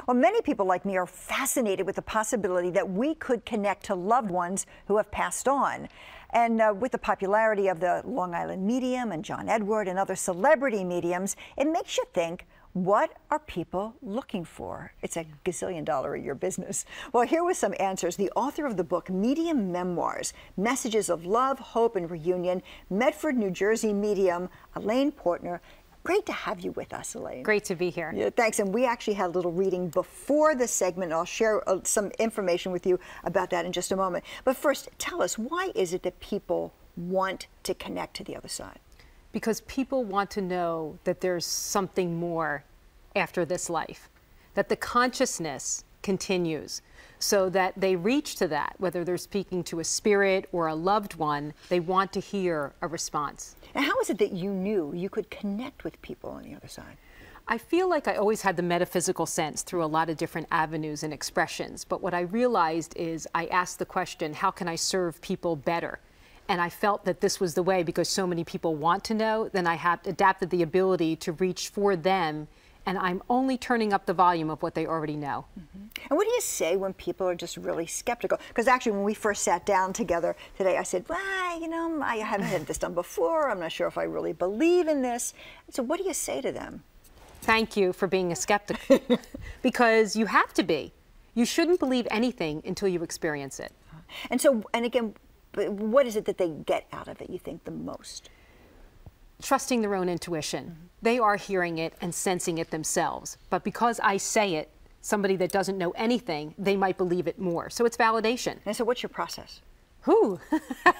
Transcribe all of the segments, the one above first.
Well, many people like me are fascinated with the possibility that we could connect to loved ones who have passed on. And with the popularity of the Long Island Medium and John Edward and other celebrity mediums, it makes you think, what are people looking for? It's a gazillion-dollar a year business. Well, here with some answers. The author of the book, Medium Memoirs, Messages of Love, Hope, and Reunion, Medford, New Jersey medium, Elaine Portner. Great to have you with us, Elaine. Great to be here. Yeah, thanks. And we actually had a little reading before the segment. I'll share some information with you about that in just a moment. But first, tell us, why is it that people want to connect to the other side? Because people want to know that there's something more after this life, that the consciousness continues, so that they reach to that, whether they're speaking to a spirit or a loved one, they want to hear a response. And how is it that you knew you could connect with people on the other side? I feel like I always had the metaphysical sense through a lot of different avenues and expressions, but what I realized is I asked the question, how can I serve people better? And I felt that this was the way, because so many people want to know, then I have adapted the ability to reach for them, and I'm only turning up the volume of what they already know. Mm-hmm. And what do you say when people are just really skeptical? Because actually, when we first sat down together today, I said, well, you know, I haven't had this done before. I'm not sure if I really believe in this. So what do you say to them? Thank you for being a skeptic, because you have to be. You shouldn't believe anything until you experience it. And so, and again, what is it that they get out of it, you think, the most? Trusting their own intuition. Mm-hmm. They are hearing it and sensing it themselves. But because I say it, somebody that doesn't know anything, they might believe it more. So it's validation. And so what's your process? Who?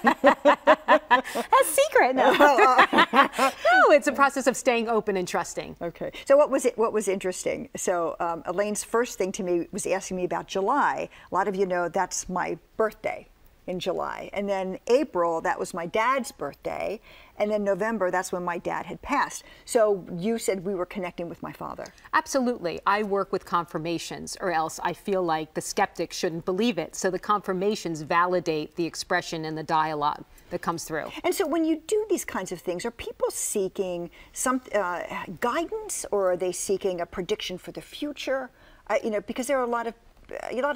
That's secret. No. No, it's a process of staying open and trusting. Okay. So what was interesting? So Elaine's first thing to me was asking me about July. A lot of you know that's my birthday. In July. And then April, that was my dad's birthday. And then November, that's when my dad had passed. So you said we were connecting with my father. Absolutely. I work with confirmations, or else I feel like the skeptic shouldn't believe it. So the confirmations validate the expression and the dialogue that comes through. And so when you do these kinds of things, are people seeking some guidance, or are they seeking a prediction for the future? You know, because there are a lot of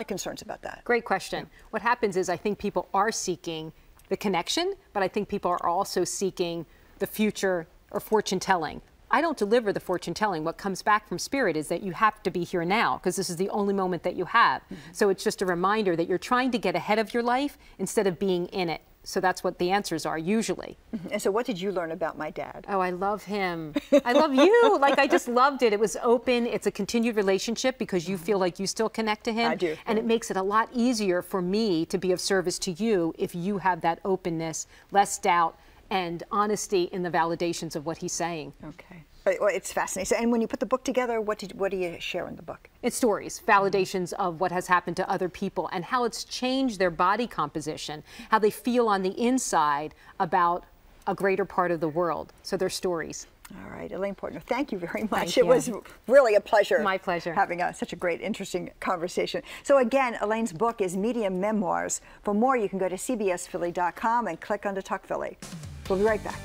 concerns about that. Great question. Yeah. What happens is I think people are seeking the connection, but I think people are also seeking the future or fortune telling. I don't deliver the fortune telling. What comes back from spirit is that you have to be here now, because this is the only moment that you have. Mm-hmm. So it's just a reminder that you're trying to get ahead of your life instead of being in it. So that's what the answers are usually. Mm-hmm. And so what did you learn about my dad? Oh, I love him. I love you. Like, I just loved it. It was open. It's a continued relationship because you feel like you still connect to him. I do. And it makes it a lot easier for me to be of service to you if you have that openness, less doubt, and honesty in the validations of what he's saying. Okay. Well, it's fascinating. So, and when you put the book together, what do you share in the book? It's stories, validations of what has happened to other people and how it's changed their body composition, how they feel on the inside about a greater part of the world. So they're stories. All right, Elaine Portner, thank you very much. Thank you. It was really a pleasure. My pleasure. Having such a great, interesting conversation. So again, Elaine's book is Medium Memoirs. For more, you can go to cbsphilly.com and click on to Talk Philly. We'll be right back.